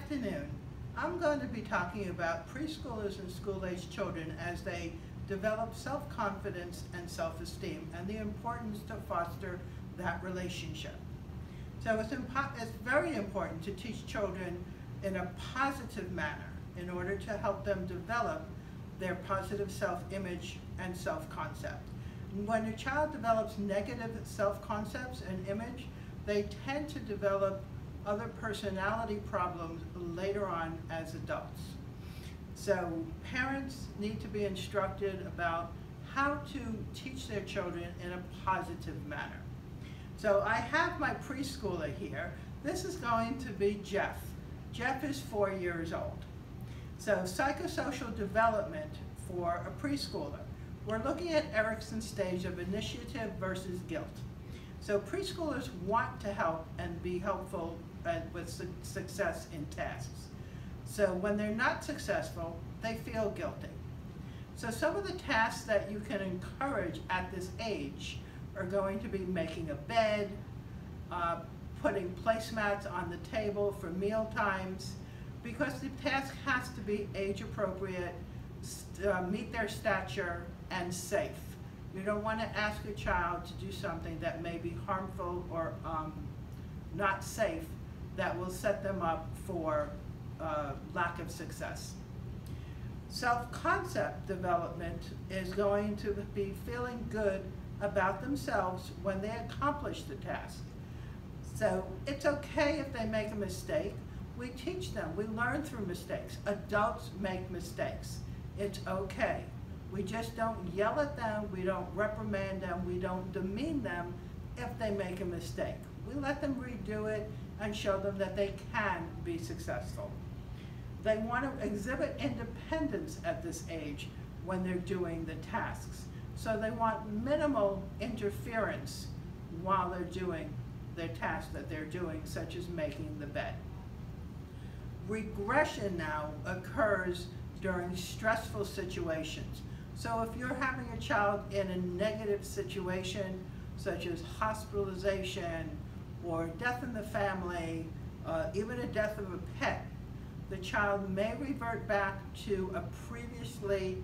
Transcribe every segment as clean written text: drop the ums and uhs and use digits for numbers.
afternoon, I'm going to be talking about preschoolers and school-age children as they develop self-confidence and self-esteem and the importance to foster that relationship. So it's very important to teach children in a positive manner in order to help them develop their positive self-image and self-concept. When a child develops negative self-concepts and image, they tend to develop other personality problems later on as adults. So parents need to be instructed about how to teach their children in a positive manner. So I have my preschooler here. This is going to be Jeff. Jeff is 4 years old. So psychosocial development for a preschooler. We're looking at Erikson's stage of initiative versus guilt. So preschoolers want to help and be helpful with success in tasks. So when they're not successful, they feel guilty. So some of the tasks that you can encourage at this age are going to be making a bed, putting placemats on the table for meal times, because the task has to be age appropriate, meet their stature, and safe. You don't want to ask a child to do something that may be harmful or not safe that will set them up for lack of success. Self-concept development is going to be feeling good about themselves when they accomplish the task. So it's okay if they make a mistake. We teach them, we learn through mistakes. Adults make mistakes. It's okay. We just don't yell at them, we don't reprimand them, we don't demean them if they make a mistake. We let them redo it and show them that they can be successful. They want to exhibit independence at this age when they're doing the tasks. So they want minimal interference while they're doing their task that they're doing, such as making the bed. Regression now occurs during stressful situations. So if you're having a child in a negative situation, such as hospitalization or death in the family, even a death of a pet, the child may revert back to a previously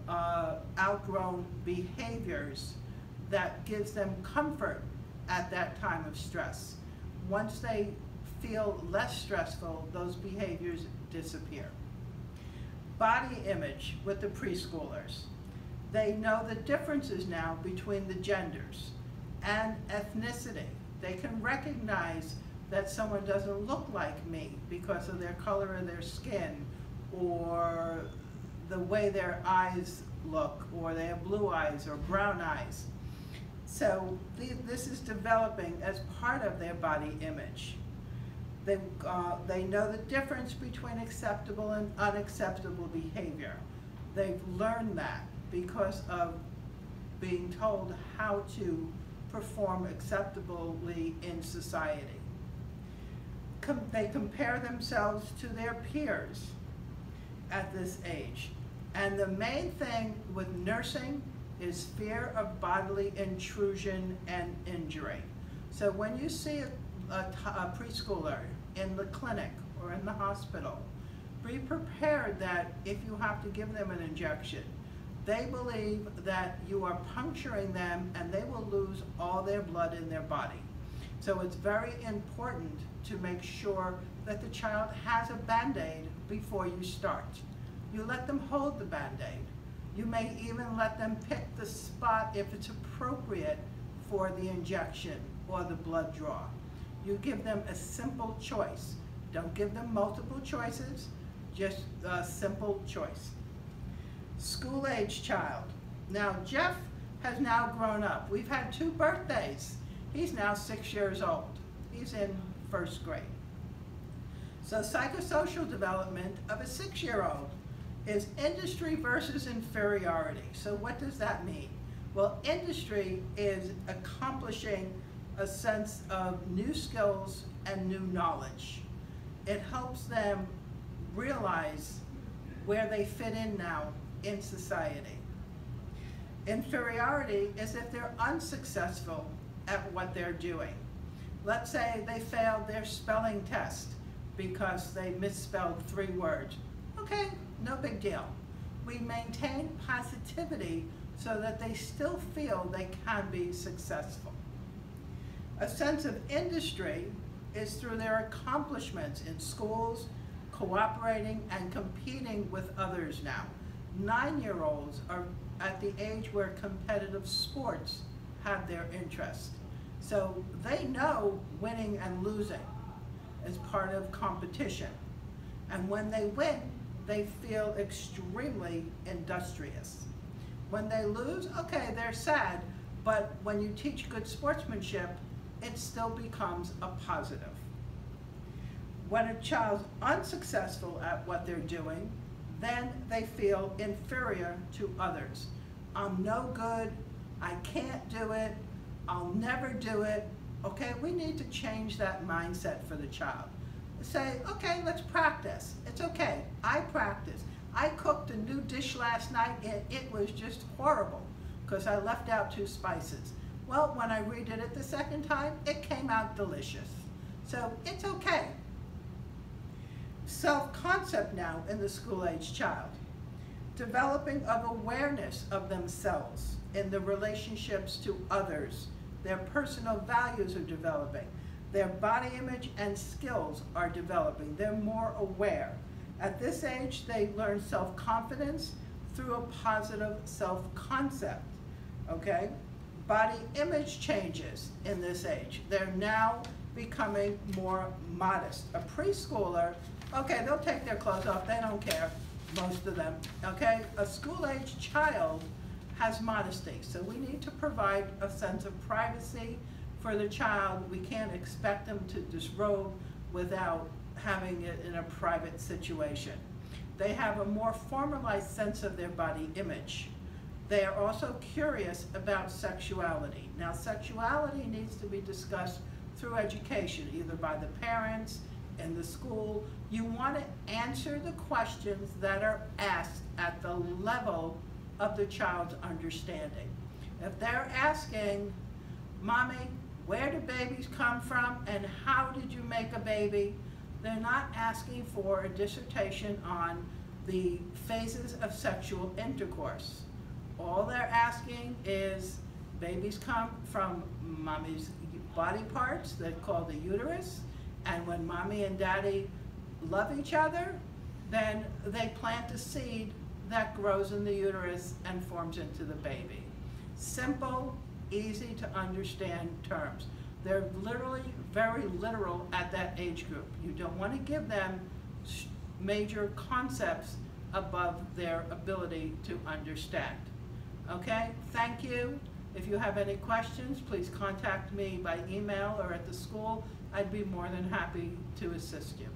outgrown behaviors that gives them comfort at that time of stress. Once they feel less stressful, those behaviors disappear. Body image with the preschoolers. They know the differences now between the genders and ethnicity. They can recognize that someone doesn't look like me because of their color of their skin or the way their eyes look, or they have blue eyes or brown eyes. So this is developing as part of their body image. They know the difference between acceptable and unacceptable behavior. They've learned that because of being told how to perform acceptably in society. They compare themselves to their peers at this age. And the main thing with nursing is fear of bodily intrusion and injury. So when you see a preschooler in the clinic or in the hospital, be prepared that if you have to give them an injection, they believe that you are puncturing them and they will lose all their blood in their body. So it's very important to make sure that the child has a Band-Aid before you start. You let them hold the Band-Aid. You may even let them pick the spot if it's appropriate for the injection or the blood draw. You give them a simple choice. Don't give them multiple choices, just a simple choice. School-age child. Now Jeff has now grown up. We've had 2 birthdays. He's now 6 years old. He's in 1st grade. So psychosocial development of a 6-year-old is industry versus inferiority. So what does that mean? Well, industry is accomplishing a sense of new skills and new knowledge. It helps them realize where they fit in now in society. Inferiority is if they're unsuccessful at what they're doing. Let's say they failed their spelling test because they misspelled 3 words. Okay, no big deal. We maintain positivity so that they still feel they can be successful. A sense of industry is through their accomplishments in schools, cooperating and competing with others now. 9-year-olds are at the age where competitive sports have their interest. So they know winning and losing is part of competition. And when they win, they feel extremely industrious. When they lose, okay, they're sad, but when you teach good sportsmanship, it still becomes a positive. When a child's unsuccessful at what they're doing, then they feel inferior to others. I'm no good, I can't do it, I'll never do it. Okay, we need to change that mindset for the child. Say, okay, let's practice. It's okay, I practice. I cooked a new dish last night and it was just horrible because I left out 2 spices. Well, when I redid it the second time, it came out delicious. So it's okay. Self-concept now in the school-age child. Developing of awareness of themselves in the relationships to others. Their personal values are developing. Their body image and skills are developing. They're more aware. At this age, they learn self-confidence through a positive self-concept, okay? Body image changes in this age. They're now becoming more modest. A preschooler, okay, they'll take their clothes off, they don't care, most of them, okay? A school-age child has modesty, so we need to provide a sense of privacy for the child. We can't expect them to disrobe without having it in a private situation. They have a more formalized sense of their body image. They are also curious about sexuality. Now, sexuality needs to be discussed through education, either by the parents, in the school. You want to answer the questions that are asked at the level of the child's understanding. If they're asking, Mommy, where do babies come from and how did you make a baby? They're not asking for a dissertation on the phases of sexual intercourse. All they're asking is babies come from mommy's body parts that call the uterus, and when mommy and daddy love each other, then they plant a seed that grows in the uterus and forms into the baby. Simple, easy to understand terms. They're literally very literal at that age group. You don't want to give them major concepts above their ability to understand. Okay, thank you. If you have any questions, please contact me by email or at the school. I'd be more than happy to assist you.